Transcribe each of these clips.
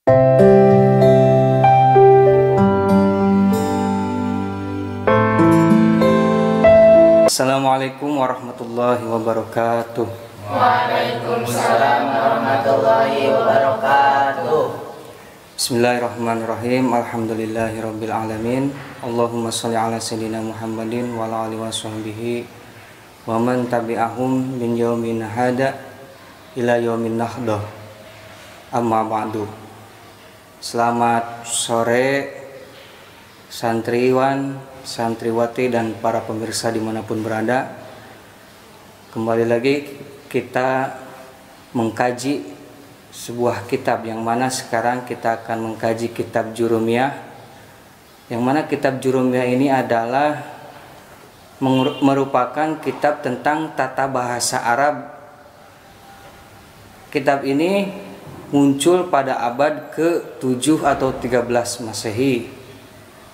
Assalamualaikum warahmatullahi wabarakatuh. Waalaikumsalam warahmatullahi wabarakatuh. Bismillahirrahmanirrahim. Alhamdulillahirabbil alamin. Allahumma shalli ala sayyidina Muhammadin wa ala alihi washabbihi wa man tabi'ahum min yaumin hada ila yaumin nahdah. Amma ba'du. Selamat sore santriwan, santriwati dan para pemirsa dimanapun berada. Kembali lagi kita mengkaji sebuah kitab, yang mana sekarang kita akan mengkaji kitab Jurumiyah, yang mana kitab Jurumiyah ini adalah merupakan kitab tentang tata bahasa Arab. Kitab ini muncul pada abad ke-7 atau 13 Masehi,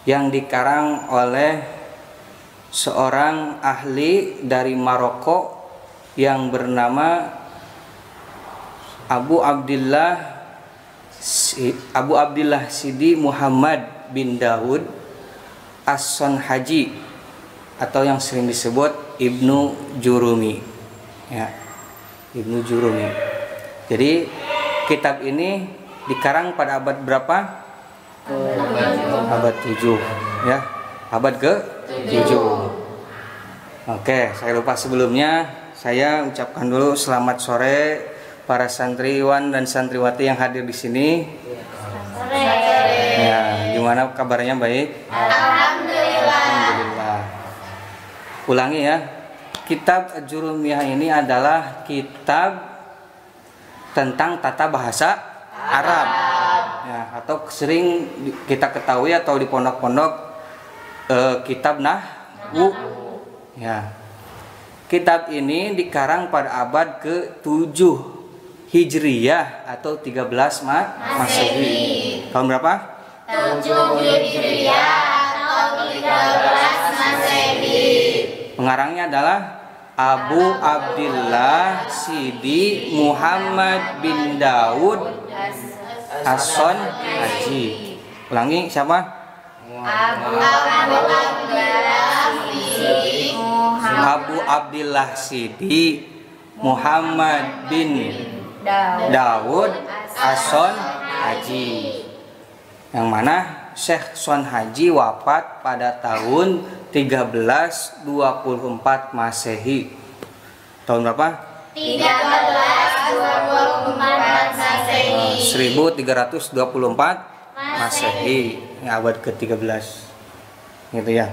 yang dikarang oleh seorang ahli dari Maroko yang bernama Abu Abdillah Sidi Muhammad bin Daud As-Sonhaji, atau yang sering disebut Ibnu Jurumi, ya, Ibnu Jurumi. Jadi kitab ini dikarang pada abad berapa? Abad 7, ya, abad ke-7. Oke, saya lupa sebelumnya, saya ucapkan dulu selamat sore para santriwan dan santriwati yang hadir di sini. Sore. Ya, gimana kabarnya? Baik? Alhamdulillah. Alhamdulillah. Ulangi ya. Kitab Jurumiyah ini adalah kitab tentang tata bahasa Arab. Ya, atau sering kita ketahui atau di pondok-pondok kitab Nahwu. Ya. Kitab ini dikarang pada abad ke-7 Hijriyah atau 13 Masehi. Tahun berapa? 7 Hijriyah atau 13 Masehi. Pengarangnya adalah Abu Abdillah Sidi Muhammad bin Daud As-Sonhaji. Ulangi, siapa? Abu Abdillah Sidi Muhammad bin Daud As-Sonhaji, yang mana Syekh Sonhaji wafat pada tahun 1324 Masehi. Tahun berapa? 1324 Masehi. 1324 Masehi, abad ke-13. Gitu ya.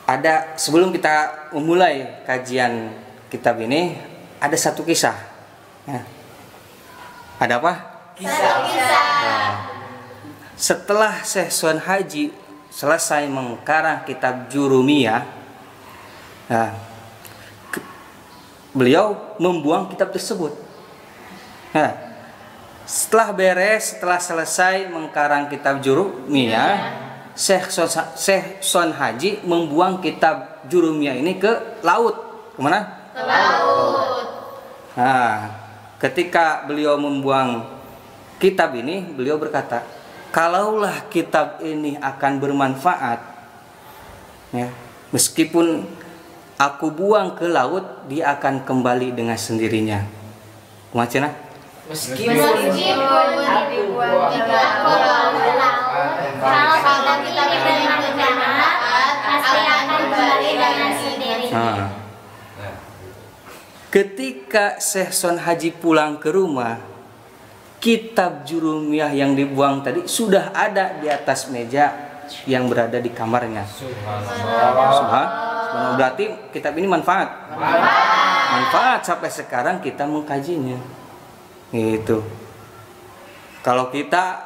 Ada, sebelum kita memulai kajian kitab ini, ada satu kisah. Ya. Ada apa? Kisah-kisah. Nah, setelah Syekh Sonhaji selesai mengkarang kitab Jurumiyah, nah, beliau membuang kitab tersebut. Nah, setelah selesai mengkarang kitab Jurumiyah, Syekh Sonhaji membuang kitab Jurumiyah ini ke laut. Kemana? Ke laut. Nah, ketika beliau membuang kitab ini, beliau berkata, kalaulah kitab ini akan bermanfaat, ya, meskipun aku buang ke laut, dia akan kembali dengan sendirinya. Kumacina? Meskipun aku buang ke laut, kalau kita bermanfaat, pasti akan kembali dengan sendirinya. Nah, ketika Syekh Sonhaji pulang ke rumah, kitab Jurumiyah yang dibuang tadi sudah ada di atas meja yang berada di kamarnya. Subhanallah. Berarti kitab ini manfaat. Manfaat sampai sekarang kita mengkajinya. Gitu. Kalau kita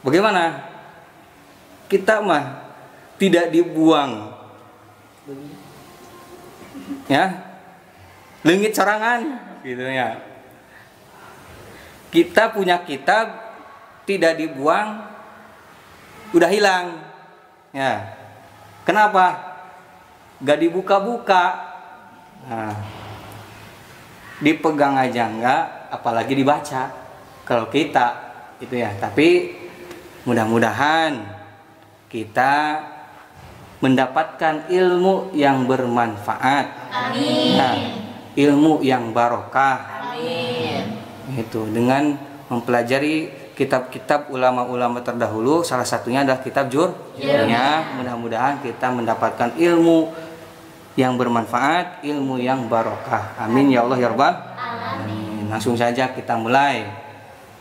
bagaimana? Kita mah tidak dibuang, ya, leungit sorangan, gitu ya. Kita punya kitab tidak dibuang, udah hilang, ya. Kenapa? Gak dibuka-buka. Nah, dipegang aja enggak, apalagi dibaca. kalau kita itu ya. Tapi mudah-mudahan kita mendapatkan ilmu yang bermanfaat. Amin. Nah, ilmu yang barokah. Amin. Itu dengan mempelajari kitab-kitab ulama-ulama terdahulu, salah satunya adalah kitab Jurnya. Mudah-mudahan kita mendapatkan ilmu yang bermanfaat, ilmu yang barokah. Amin ya Allah ya Rabbal alamin. Langsung saja kita mulai.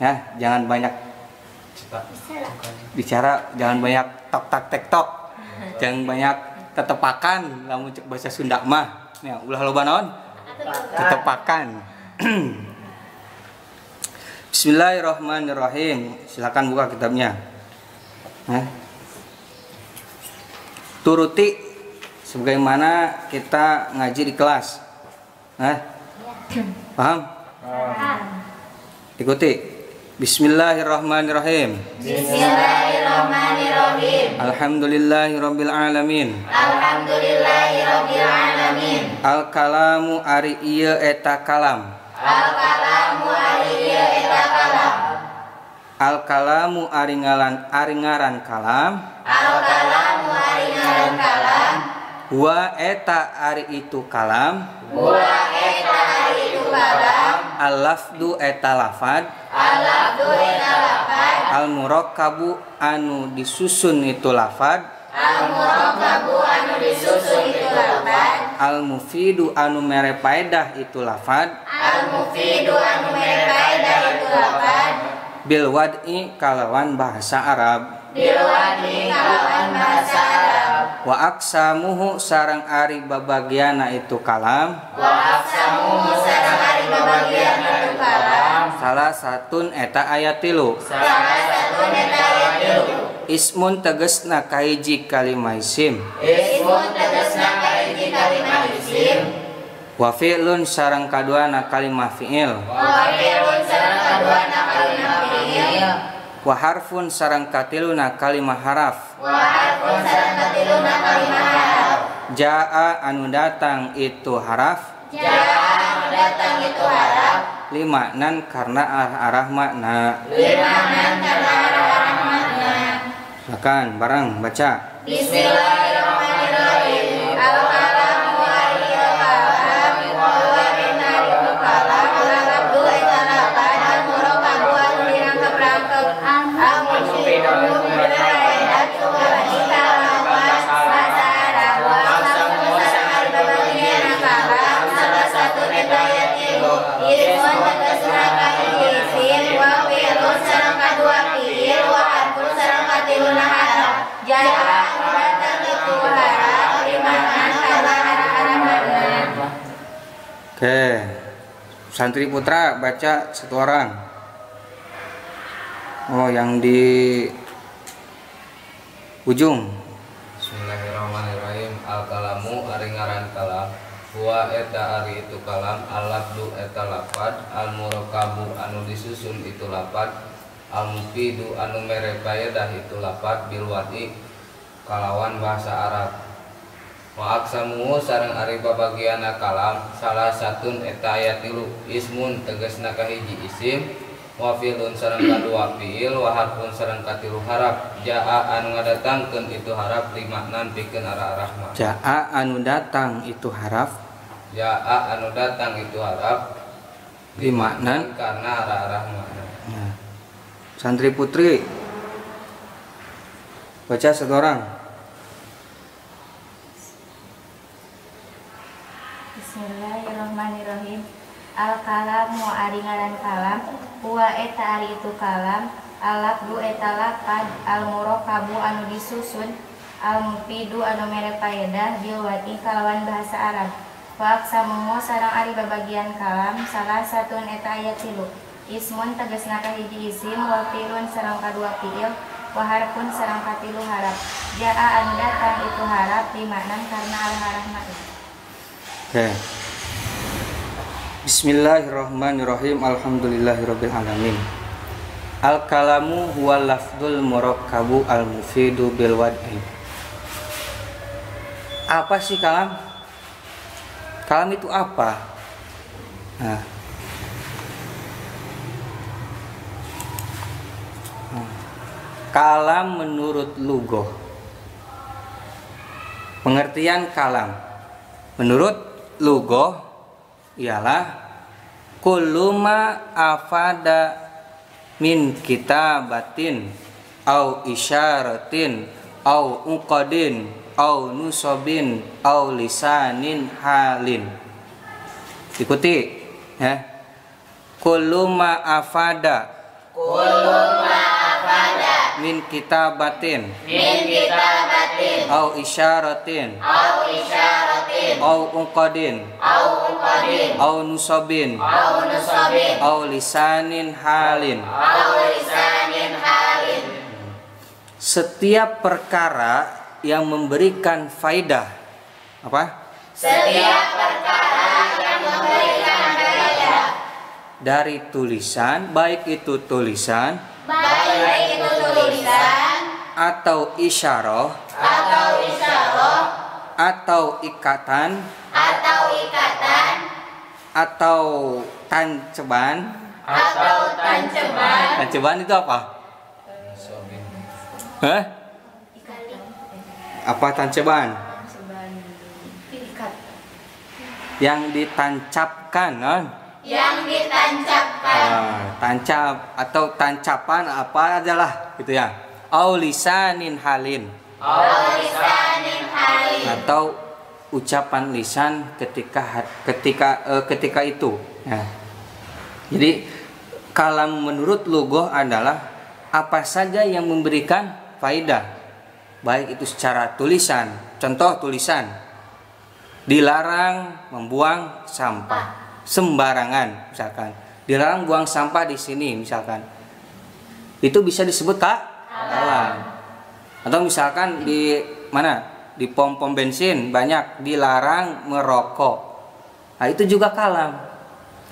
Ya, jangan banyak bicara, jangan banyak tok-tek-tok. Jangan banyak tetepakan, lamun cek bahasa Sunda mah. Ya, ulah loba naon? Tetepakan. Bismillahirrahmanirrahim. Silakan buka kitabnya. Turuti sebagaimana kita ngaji di kelas. Paham? Ikuti. Bismillahirrahmanirrahim. Bismillahirrahmanirrahim. Alhamdulillahirabbil alamin. Alhamdulillahirabbil alamin. Al-kalamu ari ieu eta kalam. Al-kalamu ari ieu eta kalam. Al-kalamu ari ngaran kalam. Al-kalamu ari ngaran kalam. Wa eta ari itu kalam. Wa eta ari itu kalam. Al-lafdu eta lafad. Al-lafdu eta lafad. Al-murakkabu anu disusun itu lafad. Al-murakkabu anu disusun itu lafad. Al-mufidu anu mere faedah itu lafad. Al-mufidu anu mere faedah itu lafad. Bil wad'i kalawan bahasa Arab. Bil wad'i kalawan bahasa Arab. Wa aksamuhu sareng ari babagiana itu kalam. Wa aksamuhu sareng ari babagiana itu kalam. Salah satun eta ayat tilu. Salah satun eta ayat tilu. Ismun tegesna kahiji kalimah isim. Ismun tegesna kahiji kalimah isim. Wa fi'lun sareng kaduana kalimah fi'il. Wa fi'lun sareng kaduana kalimah fi'il. Wa harfun sareng katiluna kalimah haraf. Wa harfun sareng katiluna kalimah haraf. Jaa anu datang itu haraf. Jaa anu datang itu haraf. Limaknan karena arah makna. Limaknan karena arah makna. Silakan bareng baca. Bismillahirrahmanirrahim. Al-kalamu ariyo kalam. Wa warina ariyo kalam. Al-abdu eta lafad. Al-murakabu anu dirangkep-rangkep. Al-mufidu anu berfaedah. Wa kalawan bahasa Arab. Wa aksamu sareng ari babagiana kalam. Salah satu eta ayat tilu. Ismun tegasna kahiji isim. Wa fi'lun sareng kadua fi'il. Wa harfun sareng katiluna haraf. Jaa anu datang itu haraf. Limaknan karena arah-arah makna. Oke. Santri putra baca satu orang. Oh, yang di ujung. Bismillahirrahmanirrahim. Al-kalamu ari ngaran kalam. Huwa eta ari itu kalam. Al-lafdu eta lafad. Al-murakabu anu disusun itu lafad. Al-mufidu anu mere faedah itu lafad. Bil wad'i kalawan bahasa Arab. Wa aksamu sareng ari babagiana kalam. Salah satun eta ayat tilu. Ismun tegasna kahiji isim. Wa fi'lun sareng kadua fi'il. Wa harfun sareng katilu haraf. Jaa anu ngadatangkeun itu haraf limaknan pikeun arah-arah makna. Jaa anu datang itu haraf. Jaa anu datang itu haraf Limaknan karena arah-arah makna. Nah. Santri putri baca satu orang. Bismillahirrahmanirrahim. Al-kalamu ari ngaran kalam. Huwa eta ari itu kalam. Al-lafdu eta lafad. Al-murakabu anu disusun. Al-mufidu anu mere faedah. Bil wad'i kalawan bahasa Arab. Wa aksamu sareng ari babagian kalam. Salah satun eta ayat tilu. Ismun tegasna kahiji isim. Wa fi'lun sareng kadua fi'il. Wa harfun sareng katilu haraf. Jaa anu datang itu haraf. Limaknan karena arah-arah makna. Oke. Bismillahirrahmanirrahim. Alhamdulillahirabbil alamin. Al-kalamu huwa lafdul murakkabu al-mufidu bil wad'i. Apa sih kalam? Kalam itu apa? Nah, Kalam menurut lugoh. Pengertian kalam menurut lugoh ialah kullu ma afada min kitabatin au isyaratin au uqadin au nusobin au lisanin halin. Ikuti ya. Kullu ma afada min kitabatin au isyaratin au uqadin au nusobin au lisanin halin. Setiap perkara yang memberikan faidah apa? Setiap perkara yang memberikan faedah Dari tulisan, baik itu tulisan atau isyarah atau ikatan atau tanceban. Tanceban itu apa? Hah? Apa tanceban? Yang ditancapkan, non? Tancap atau tancapan apa adalah gitu ya. Au lisanin halin. Atau ucapan lisan ketika itu. Ya. Jadi kalam menurut lugoh adalah apa saja yang memberikan faidah, baik itu secara tulisan. Contoh tulisan, dilarang membuang sampah sembarangan, misalkan dilarang buang sampah di sini, misalkan itu bisa disebut kalam. Atau misalkan di mana, di pom-pom bensin banyak dilarang merokok, nah itu juga kalam.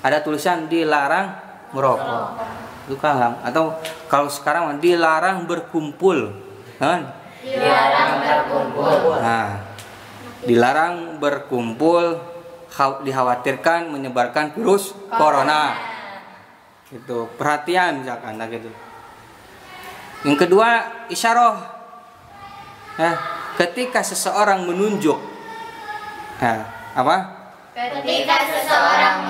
Ada tulisan dilarang merokok, itu kalam. Atau kalau sekarang dilarang berkumpul, kan? Nah, dilarang berkumpul, dikhawatirkan menyebarkan virus corona. Itu perhatian misalkan gitu. Yang kedua isyarah. Ketika seseorang menunjuk, apa? Ketika seseorang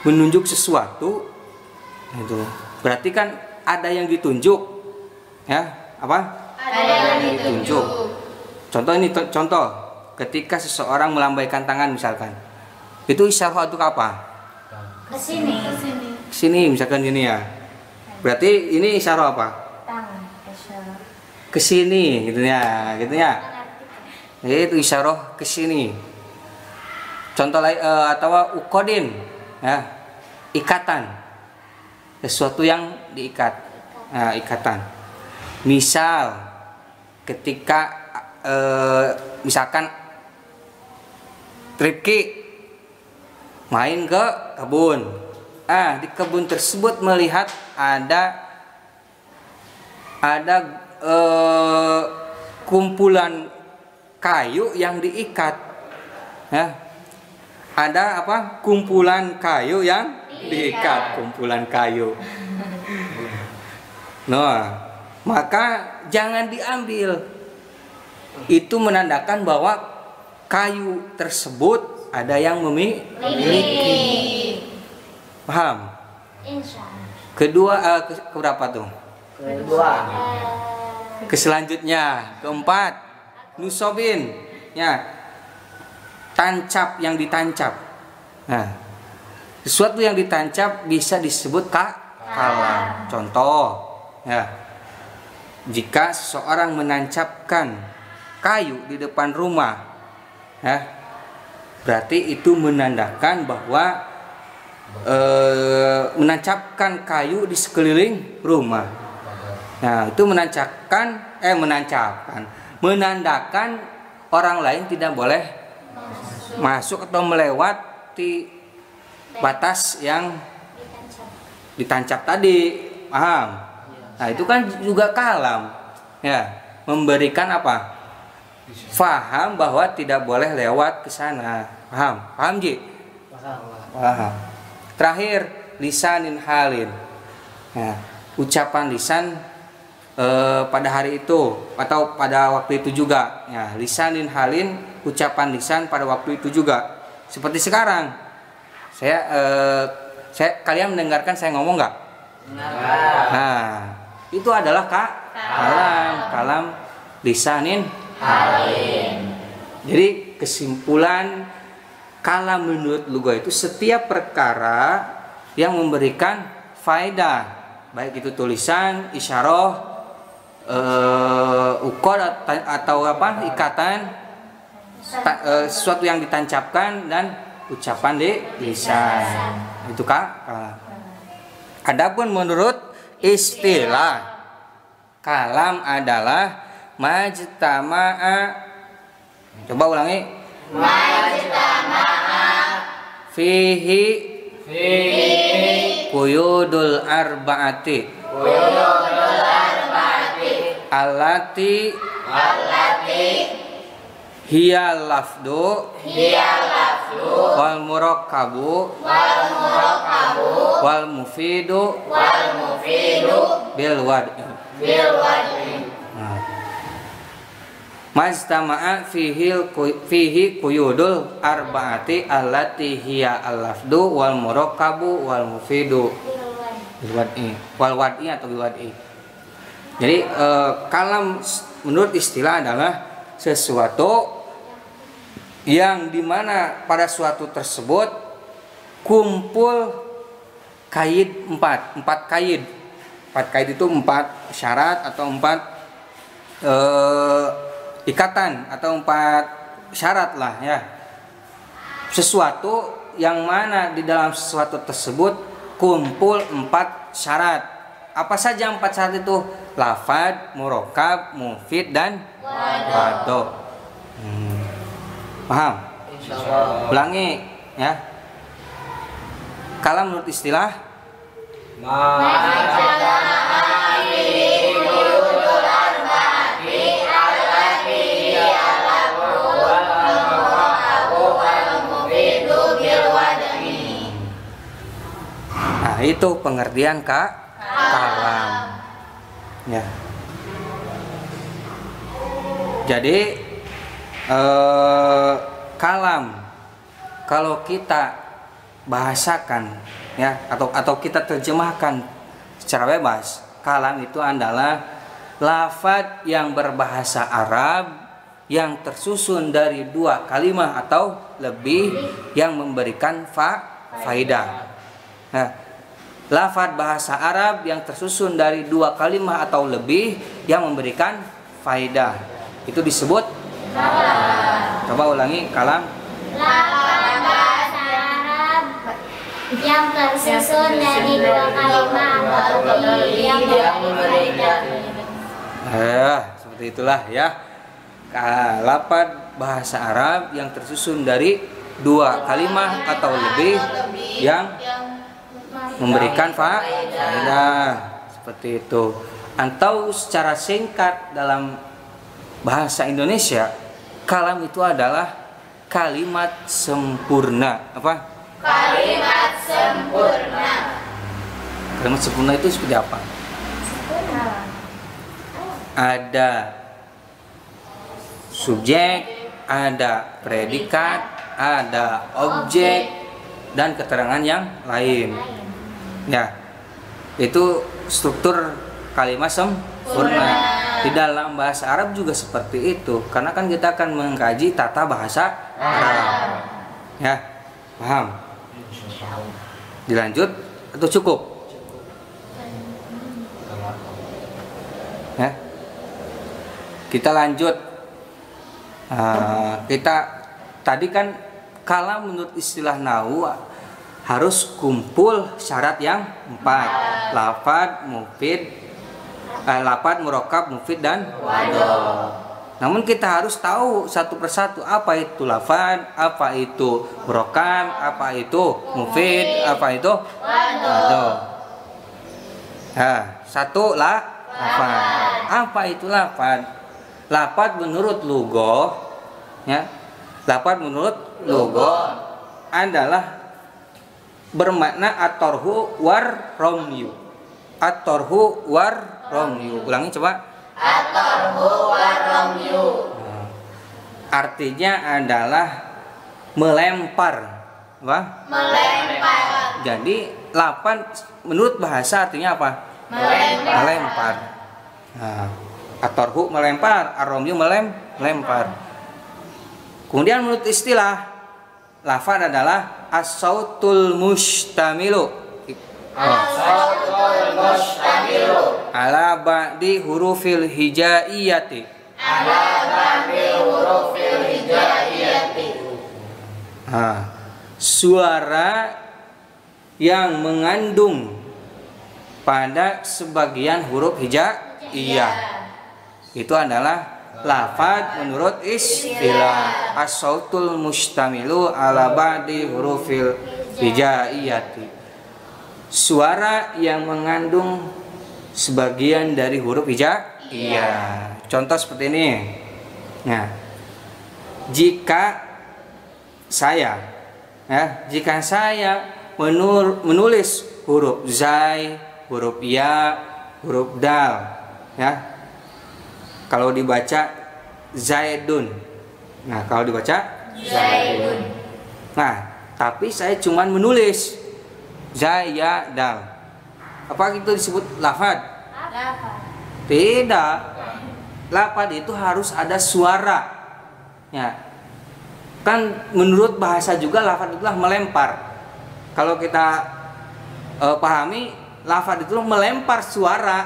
menunjuk sesuatu, itu berarti kan ada yang ditunjuk, ya? Apa? Ada yang ditunjuk. Contoh ini contoh. Ketika seseorang melambaikan tangan misalkan, itu isyarah untuk apa? Kesini misalkan gini ya. Berarti ini isyarah apa? Kesini gitu ya, Itu isyarah kesini. Contoh lain atau uqadin, ya, ikatan, sesuatu yang diikat, ikatan. Misal ketika misalkan Rifki main ke kebun. Di kebun tersebut melihat ada kumpulan kayu yang diikat. Ada apa? Kumpulan kayu yang diikat, kumpulan kayu. Nah, maka jangan diambil. Itu menandakan bahwa kayu tersebut ada yang memiliki. Paham? Kedua, keberapa tuh? Selanjutnya, keempat, nusobin, ya, tancap, yang ditancap. Nah, sesuatu yang ditancap bisa disebut kalam. Contoh, ya, jika seseorang menancapkan kayu di depan rumah, berarti itu menandakan bahwa menancapkan kayu di sekeliling rumah. Nah, itu menandakan orang lain tidak boleh masuk atau melewati batas yang ditancap tadi. Paham? Nah, itu kan juga kalam. Ya, memberikan apa? Faham bahwa tidak boleh lewat ke sana. Paham? Paham, Ji? Paham. Terakhir, lisanin halin. Nah, ucapan lisan pada hari itu atau pada waktu itu juga. Ya, lisanin halin, ucapan lisan pada waktu itu juga. Seperti sekarang. Kalian mendengarkan saya ngomong nggak? Nah, itu adalah kalam lisanin halin. Jadi kesimpulan kalam menurut lugah itu setiap perkara yang memberikan faedah, baik itu tulisan, isyarah, ukod atau ikatan, sesuatu yang ditancapkan dan ucapan di lisan. Itu kalam. Adapun menurut istilah, kalam adalah majtama'a. Coba ulangi. Majtama'a Fihi Quyudul arba'ati Allati Hiya lafdu Wal murakkabu Wal mufidu Bil wad'i. Majtama'a fihi quyudul arba'ati allati hiya al-lafdu wal murakkabu wal mufidu wal wad'i atau bil wad'i. Jadi kalam menurut istilah adalah sesuatu yang dimana pada suatu tersebut kumpul kaid empat kaid. 4 kaid itu 4 syarat atau 4 ikatan atau 4 syarat lah ya. Sesuatu yang mana di dalam sesuatu tersebut kumpul 4 syarat. Apa saja 4 syarat itu? Lafad, murakkab, mufid dan wadho. Paham? Insyaallah. Ulangi ya. Kalam menurut istilah itu pengertian kalam. Ya. Jadi kalam kalau kita bahasakan ya atau kita terjemahkan secara bebas, kalam itu adalah lafaz yang berbahasa Arab yang tersusun dari 2 kalimat atau lebih yang memberikan faedah. Nah, lafaz bahasa Arab yang tersusun dari 2 kalimat atau lebih yang memberikan faedah itu disebut kalam. Coba ulangi kalam. Lafaz bahasa Arab yang tersusun dari 2 kalimat atau lebih yang memberikan faedah. Seperti itulah ya. Lafaz bahasa Arab yang tersusun dari 2 kalimat atau lebih yang memberikan faedah, seperti itu. Atau secara singkat dalam bahasa Indonesia, kalam itu adalah kalimat sempurna. Apa? Kalimat sempurna. Kalimat sempurna itu seperti apa? Ada subjek, ada predikat, ada objek dan keterangan yang lain. Ya, itu struktur kalimat sempurna. Di dalam bahasa Arab juga seperti itu, karena kan kita akan mengkaji tata bahasa Arab. Ya, paham? Dilanjut atau cukup? Ya, kita lanjut. Kita tadi kan kalam menurut istilah nahwu harus kumpul syarat yang 4. Lafad, mufid, lafad, murakkab, mufid dan wadho. Namun kita harus tahu satu persatu apa itu lafad, apa itu murakkab, apa itu mufid, apa itu wadho. Satu lafad. Apa itu lafad? Lafad menurut lugah ya. Lafad menurut lugah adalah bermakna atorhu war romyu. at-torhu war romyu. Ulangi coba. At-torhu war romyu. Artinya adalah melempar. Apa? Melempar. Jadi lapan menurut bahasa artinya apa? Melempar. Melempar. Nah, at-torhu melempar, ar-romyu melempar. Kemudian menurut istilah, lafaz adalah as-sautul mustamilu. As-sautul mustamilu. Ala ba'di hurufil hijaiyati. Ala ba'di hurufil hijaiyati. Suara yang mengandung pada sebagian huruf hijaiyah. Itu adalah lafaz menurut istilah as-sautul mustamilu ala ba'di hurufil hijaiyati. Suara yang mengandung sebagian dari huruf hijaiyah. Contoh seperti ini. Nah, jika saya menulis huruf zai, huruf ya, huruf dal, ya. Kalau dibaca zaidun. Nah, kalau dibaca zaidun. Nah, tapi saya cuman menulis zaya dal. Apa itu disebut lafaz? Tidak. Lafaz itu harus ada suara. Ya. Kan menurut bahasa juga lafaz itulah melempar. Kalau kita pahami, lafaz itu melempar suara.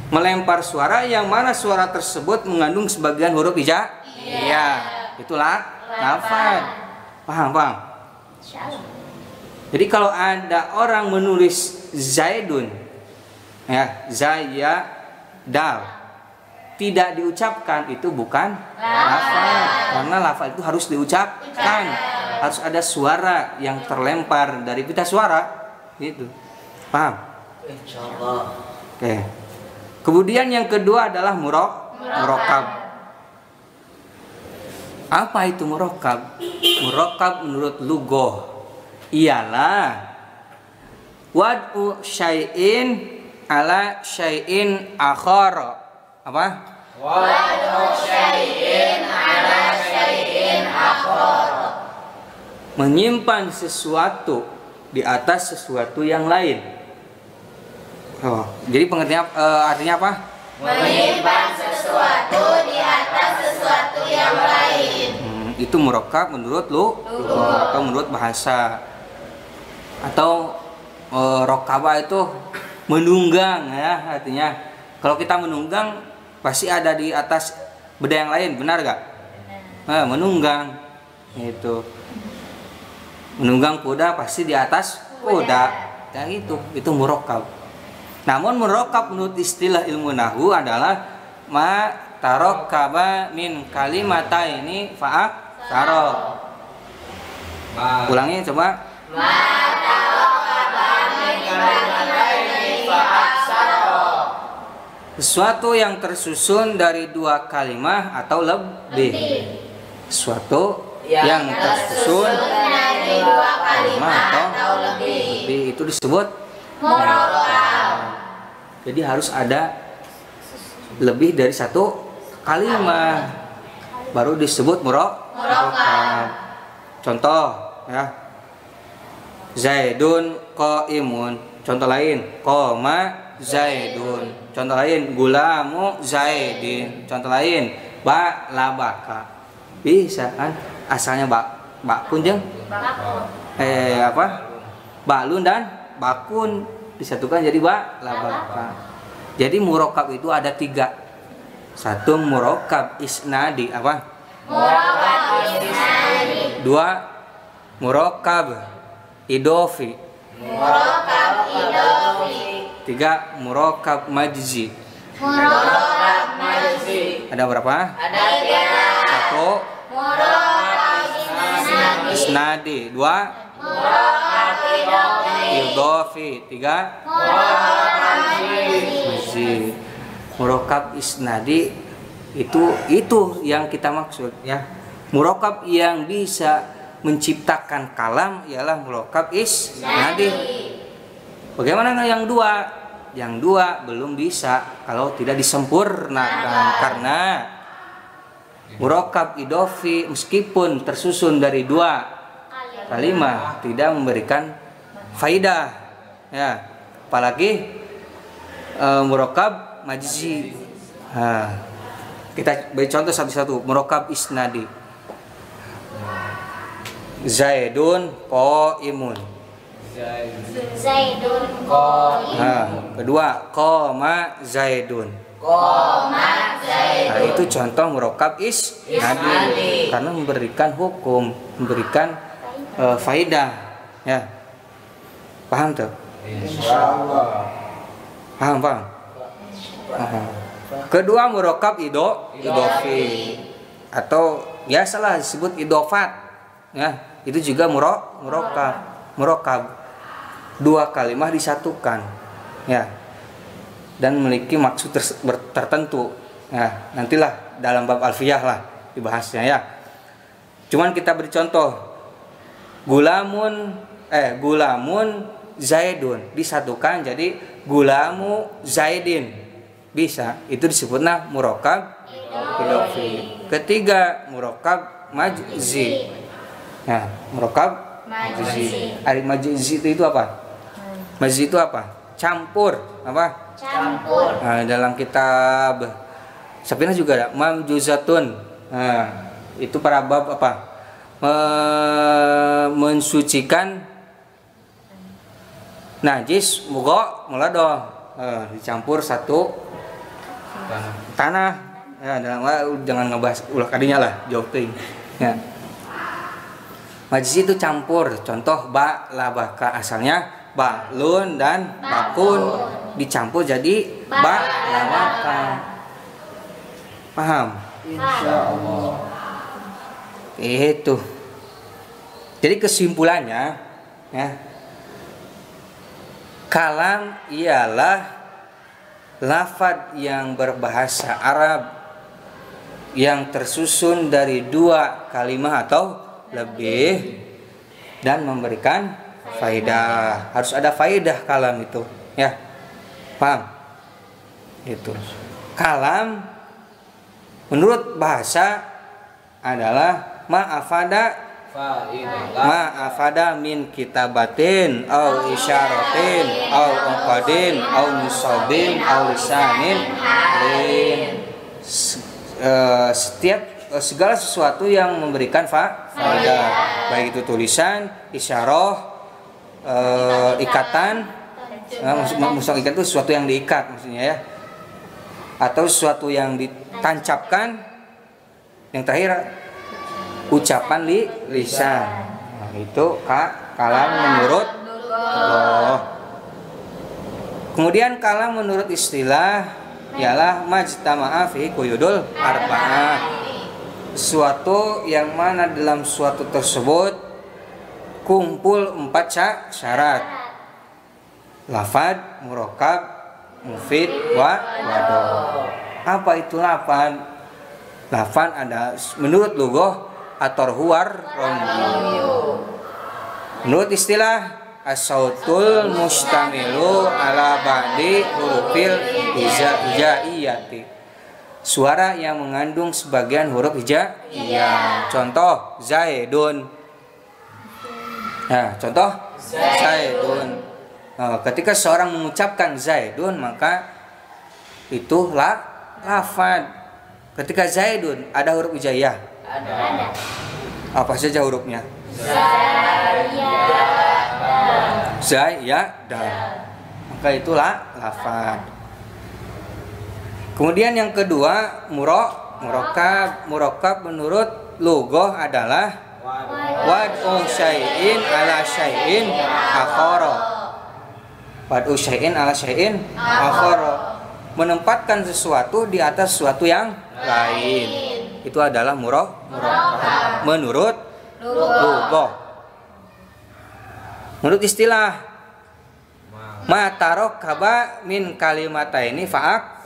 Melempar suara yang mana suara tersebut mengandung sebagian huruf hijaiyah. Itulah lafaz. Paham? Jadi kalau ada orang menulis zaidun, ya, zaya dal, tidak diucapkan, itu bukan lafaz. Karena lafaz itu harus diucapkan. Harus ada suara yang terlempar dari pita suara. Gitu. Paham? Insyaallah. Oke. Kemudian yang kedua adalah murakkab. Apa itu murakkab? Murakkab menurut lughah ialah wad'u syai'in ala syai'in akhar. Apa? Wad'u syai'in ala syai'in akhar. Menyimpan sesuatu di atas sesuatu yang lain. Jadi pengertian artinya apa? Menyimpan sesuatu di atas sesuatu yang lain. Itu murakkab menurut lughah atau menurut bahasa. Atau rokaba itu menunggang, ya, artinya kalau kita menunggang pasti ada di atas benda yang lain, benar gak? Menunggang itu, menunggang kuda pasti di atas kuda, ya, itu murakkab. Namun murakkab menurut istilah ilmu nahwu adalah ma tarakkaba min kalimataini fa'aktara. Ulangi coba. Ma tarakkaba min kalimataini fa'aktara. Sesuatu yang tersusun dari dua kalimat atau lebih. Sesuatu yang tersusun dari dua kalimat atau lebih. Itu disebut murakkab. Jadi harus ada lebih dari satu kalimat baru disebut murakkab. Contoh, ya. Zaidun qaimun. Contoh lain, qoma Zaidun. Contoh lain, gulamu Zaidin. Contoh lain, ba labaka. Bisa kan? Asalnya bakun jeung balun dan bakun disatukan jadi ba labaka. Jadi murakkab itu ada 3. Satu murakkab isnadi, apa? Murakkab isnadi. 2 murakkab idofi. Murakkab idofi. 3 murakkab majzi. Murakkab majzi. Ada berapa? Ada 3. 1 Murakkab isnadi. isnadi. 2 Murakkab idofi. 3 Murakkab majzi. Murakkab isnadi itu yang kita maksud, ya. Murakkab yang bisa menciptakan kalam ialah murakkab isnadi. Bagaimana yang dua? Yang dua belum bisa kalau tidak disempurnakan, karena murokab idofi meskipun tersusun dari dua kalimat tidak memberikan faidah, ya, apalagi murokab majzi. Nah, kita beri contoh satu-satu. Murokab isnadi, Zaidun qaimun. Zaidun qaim. Nah, kedua qoma Zaidun. Qoma Zaidun. Nah, itu contoh murokab isnadi karena memberikan hukum, memberikan faidah, ya. Paham tuh? Insyaallah. Paham. Kedua murokab idofi atau biasalah disebut idofat, ya. Itu juga murokab. Dua kalimat disatukan, ya, dan memiliki maksud tertentu. Nah, nantilah dalam bab alfiyah lah dibahasnya, ya. Cuman kita beri contoh. Gulamun Zaidun disatukan jadi gulamu Zaidin. Bisa, itu disebutnya murokab idofi. Ketiga murokab majzi. Nah, murokab majzi. Majzi itu apa? Majzi itu apa? Campur, apa? Campur. Nah, dalam kitab Safinah juga ada mamjuzatun. Nah, itu para bab apa? Mensucikan najis mulado, dicampur satu tanah. Ya, jangan ngebahas ulah kadinya lah, jawab teuing. Ya. Majzi itu campur. Contoh ba labaka, asalnya baklun dan bakun dicampur jadi ba labaka. Paham? Insyaallah. Itu. Jadi kesimpulannya, ya, kalam ialah lafaz yang berbahasa Arab yang tersusun dari dua kalimat atau lebih dan memberikan faidah. Harus ada faidah kalam itu, ya. Paham? Itu. Kalam menurut bahasa adalah ma'afada min kitabatin au isyaratin au uqadin au musabin au lisanin segala sesuatu yang memberikan faidah, baik itu tulisan, isyarah, ikatan. Maksud ikat itu sesuatu yang diikat maksudnya, ya, atau sesuatu yang ditancapkan. Yang terakhir ucapan lisan. Nah, itu kalam menurut Allah. Kemudian kalam menurut istilah ialah majtama'a fi quyudul arba'ah. Suatu yang mana dalam suatu tersebut kumpul 4 syarat. Lafad, murokab, mufid, wado. Apa itu lafad? Lafad ada menurut lughah atorhuar romyu. Menurut istilah as-sautul mustamilu ala ba'di hurufil hijaiyati. Suara yang mengandung sebagian huruf hijaiyah. Contoh Zaidun. Nah, contoh Zaidun. Ketika seorang mengucapkan Zaidun maka itu lafad. Ketika Zaidun ada huruf hijaiyah? Ada. Apa saja hurufnya? Zayyada. Maka itulah lafad. Kemudian yang kedua murokab menurut lughah adalah wad'u syai'in ala syai'in akhara. Wad'u syai'in ala syai'in akhara. Menempatkan sesuatu di atas sesuatu yang lain. Itu adalah murokab menurut lughah. Menurut istilah ma tarokkaba min kalimataini fa'aksara.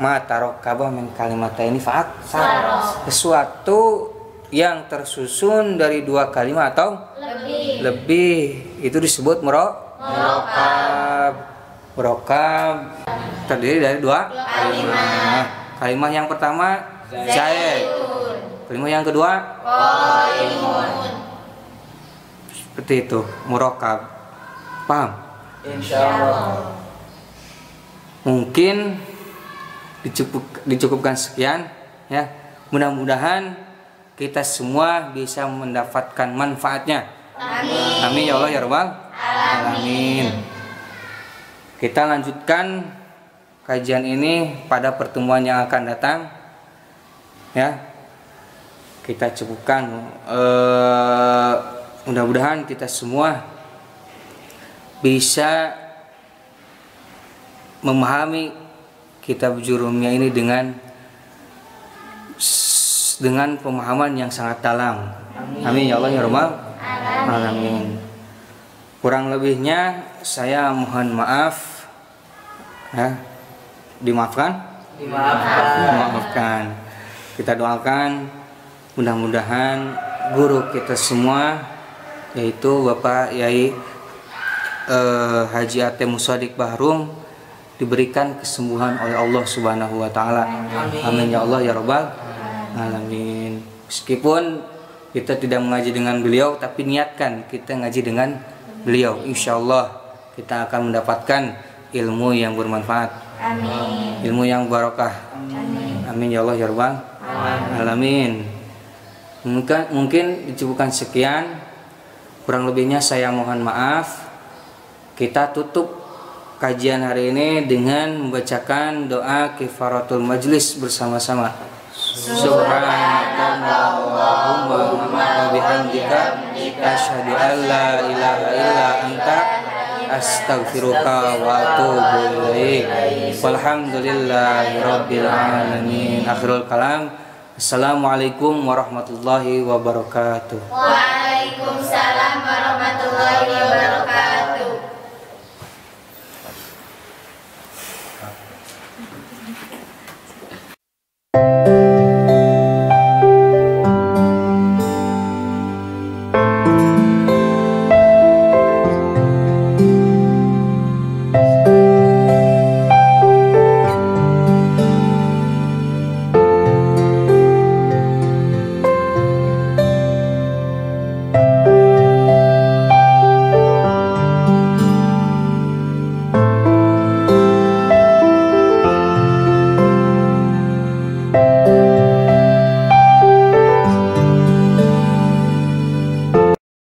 Ma tarokkaba min kalimataini fa'aksara. Sesuatu yang tersusun dari 2 kalimat atau lebih itu disebut murokab. Murokab terdiri dari dua kalimat. Kalimat yang pertama Zaid. Kalimat yang kedua seperti itu, murokab. Paham? Insyaallah. Mungkin dicukupkan sekian ya. Mudah-mudahan kita semua bisa mendapatkan manfaatnya. Amin. Amin ya Allah ya Rabbal alamin. Kita lanjutkan kajian ini pada pertemuan yang akan datang ya. Kita cukupkan, mudah-mudahan kita semua bisa memahami kitab Jurumiyah ini dengan pemahaman yang sangat dalam. Amin ya Allah ya Rabbal alamin. Kurang lebihnya saya mohon maaf ya. Dimaafkan? Dimaafkan. Kita doakan mudah-mudahan guru kita semua yaitu Bapak Yai Haji Atem Musadik Bahrum diberikan kesembuhan oleh Allah Subhanahu wa taala. Amin ya Allah ya Rabbal alamin. Meskipun kita tidak mengaji dengan beliau, tapi niatkan kita ngaji dengan beliau. Insyaallah kita akan mendapatkan ilmu yang bermanfaat. Amin. Ilmu yang barokah. Amin. Amin ya Allah ya Rabbal alamin. Mungkin dicukupkan sekian. Kurang lebihnya saya mohon maaf. Kita tutup kajian hari ini dengan membacakan doa kifaratul majlis bersama-sama. Subhanakallahumma wa bihamdika asyhadu an la ilaha illa anta astaghfiruka wa atubu ilaik. Walhamdulillahirabbil alamin. Akhirul kalam. Assalamualaikum warahmatullahi wabarakatuh. Waalaikumsalam.